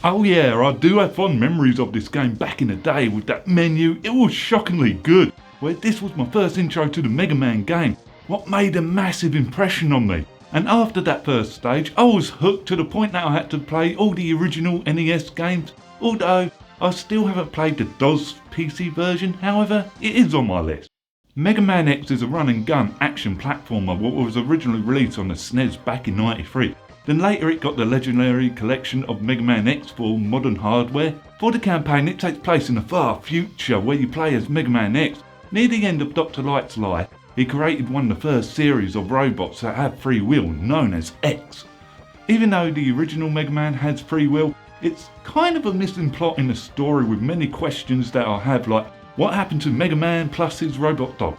Oh yeah, I do have fond memories of this game back in the day with that menu. It was shockingly good, where this was my first intro to the Mega Man game, what made a massive impression on me. And after that first stage, I was hooked to the point that I had to play all the original NES games, although I still haven't played the DOS PC version, however, it is on my list. Mega Man X is a run and gun action platformer what was originally released on the SNES back in '93. Then later it got the legendary collection of Mega Man X for modern hardware. For the campaign it takes place in the far future where you play as Mega Man X. Near the end of Dr. Light's life, he created one of the first series of robots that have free will, known as X. Even though the original Mega Man has free will, it's kind of a missing plot in the story with many questions that I have, like what happened to Mega Man plus his robot dog?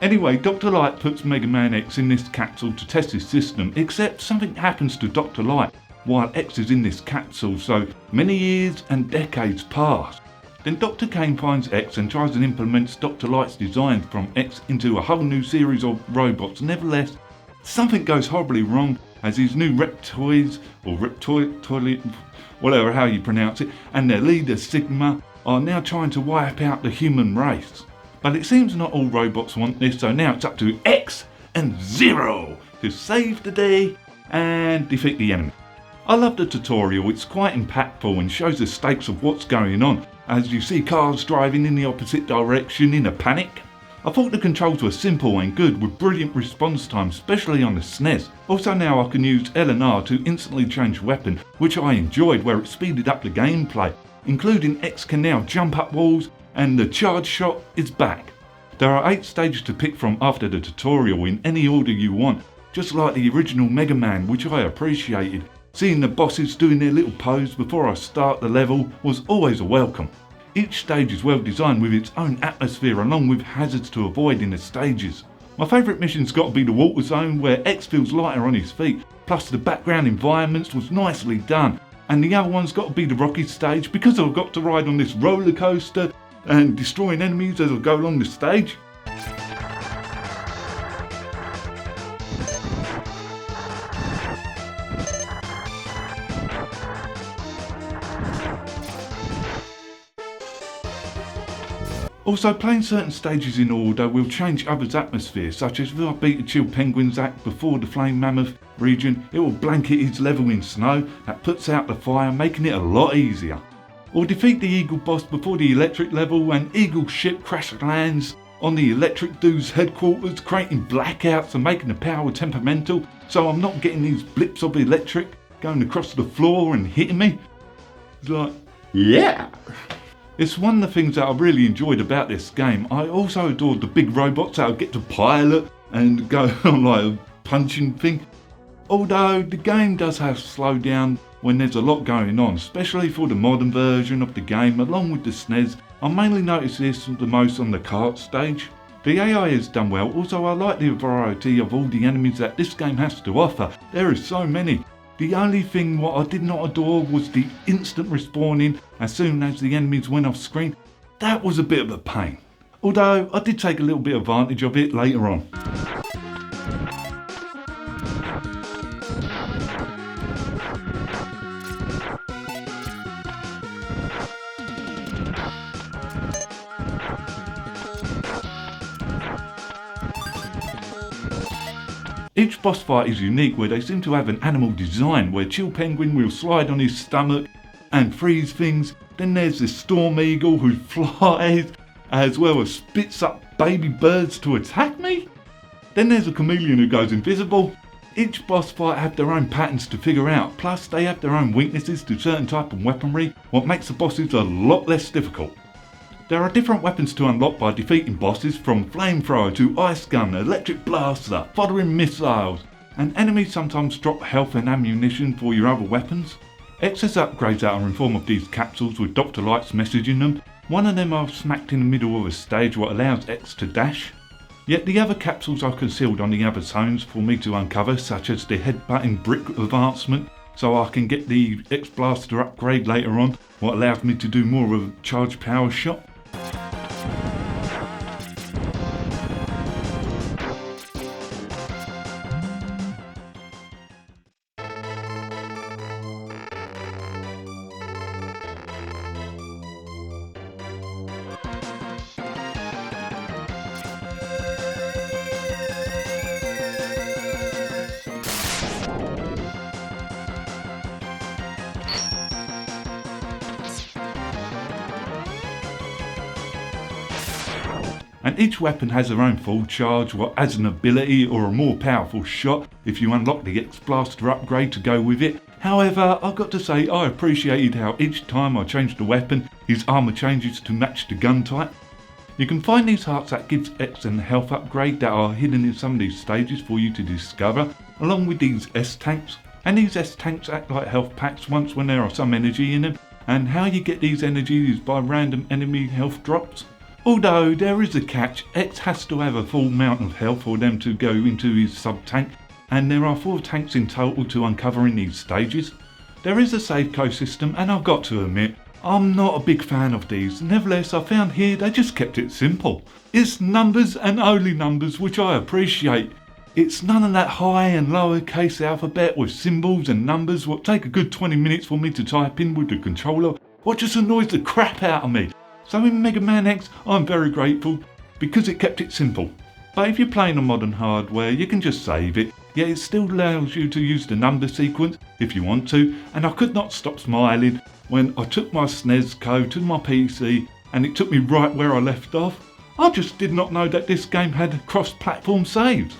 Anyway, Dr. Light puts Mega Man X in this capsule to test his system, except something happens to Dr. Light while X is in this capsule, so many years and decades pass. Then Dr. Kane finds X and tries and implements Dr. Light's design from X into a whole new series of robots. Nevertheless, something goes horribly wrong as these new reptoids, or reptoid, whatever how you pronounce it, and their leader Sigma are now trying to wipe out the human race. But it seems not all robots want this, so now it's up to X and Zero to save the day and defeat the enemy. I love the tutorial, it's quite impactful and shows the stakes of what's going on as you see cars driving in the opposite direction in a panic. I thought the controls were simple and good with brilliant response time, especially on the SNES. Also now I can use L and R to instantly change weapon, which I enjoyed where it speeded up the gameplay, including X can now jump up walls and the charge shot is back. There are 8 stages to pick from after the tutorial in any order you want, just like the original Mega Man, which I appreciated. Seeing the bosses doing their little pose before I start the level was always a welcome. Each stage is well designed with its own atmosphere along with hazards to avoid in the stages. My favourite mission's got to be the water zone where X feels lighter on his feet, plus the background environments was nicely done. And the other one's got to be the rocky stage because I've got to ride on this roller coaster and destroying enemies as I go along the stage. Also, playing certain stages in order will change others' atmosphere, such as if I beat the Chill Penguin's act before the Flame Mammoth region, it will blanket his level in snow that puts out the fire, making it a lot easier. Or defeat the Eagle boss before the electric level and Eagle's ship crash lands on the electric dude's headquarters, creating blackouts and making the power temperamental, so I'm not getting these blips of electric going across the floor and hitting me. It's like, yeah! It's one of the things that I really enjoyed about this game. I also adored the big robots that I get to pilot and go on like a punching thing. Although the game does have slowdown when there's a lot going on, especially for the modern version of the game along with the SNES. I mainly notice this the most on the kart stage. The AI is done well, also I like the variety of all the enemies that this game has to offer. There is so many. The only thing what I did not adore was the instant respawning as soon as the enemies went off screen. That was a bit of a pain. Although I did take a little bit of advantage of it later on. Each boss fight is unique where they seem to have an animal design where Chill Penguin will slide on his stomach and freeze things. Then there's the Storm Eagle who flies as well as spits up baby birds to attack me. Then there's a chameleon who goes invisible. Each boss fight have their own patterns to figure out, plus they have their own weaknesses to certain type of weaponry, what makes the bosses a lot less difficult. There are different weapons to unlock by defeating bosses, from flamethrower to ice gun, electric blaster, foddering missiles, and enemies sometimes drop health and ammunition for your other weapons. X has upgrades that are in form of these capsules with Dr. Light's message in them. One of them I've smacked in the middle of a stage what allows X to dash. Yet the other capsules are concealed on the other zones for me to uncover, such as the headbutting brick advancement, so I can get the X blaster upgrade later on, what allows me to do more of a charged power shot. and each weapon has their own full charge, what adds an ability or a more powerful shot if you unlock the X-Blaster upgrade to go with it. However, I've got to say I appreciated how each time I changed the weapon, his armour changes to match the gun type. You can find these hearts that gives X and health upgrade that are hidden in some of these stages for you to discover, along with these S-tanks. And these S-tanks act like health packs once when there are some energy in them, and how you get these energies is by random enemy health drops. Although there is a catch, X has to have a full amount of health for them to go into his sub-tank, and there are 4 tanks in total to uncover in these stages. There is a save code system, and I've got to admit, I'm not a big fan of these. Nevertheless, I found here they just kept it simple. It's numbers and only numbers, which I appreciate. It's none of that high and lowercase alphabet with symbols and numbers what take a good 20 minutes for me to type in with the controller, what just annoys the crap out of me. So in Mega Man X, I'm very grateful because it kept it simple. But if you're playing on modern hardware, you can just save it, yet it still allows you to use the number sequence if you want to, and I could not stop smiling when I took my SNES code to my PC and it took me right where I left off. I just did not know that this game had cross-platform saves.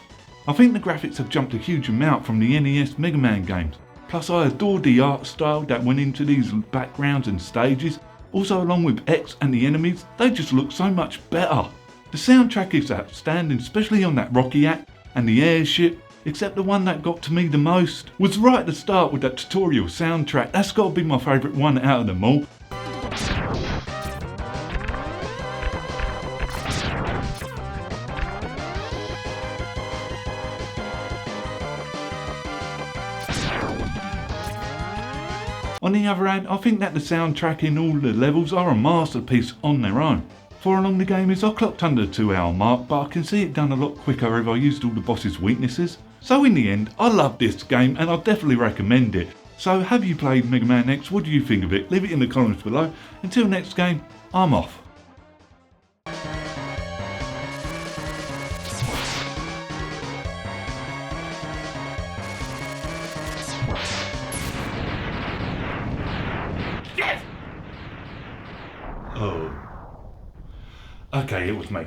I think the graphics have jumped a huge amount from the NES Mega Man games. Plus I adore the art style that went into these backgrounds and stages. Also along with X and the enemies, they just look so much better. The soundtrack is outstanding, especially on that Rocky act and the airship, except the one that got to me the most was right at the start with that tutorial soundtrack. That's got to be my favourite one out of them all. On the other hand, I think that the soundtrack in all the levels are a masterpiece on their own. Far along the game is I clocked under the 2-hour mark, but I can see it done a lot quicker if I used all the boss's weaknesses. So in the end, I love this game and I definitely recommend it. So have you played Mega Man X? What do you think of it? Leave it in the comments below. Until next game, I'm off. Yes! Oh. Okay, it was me.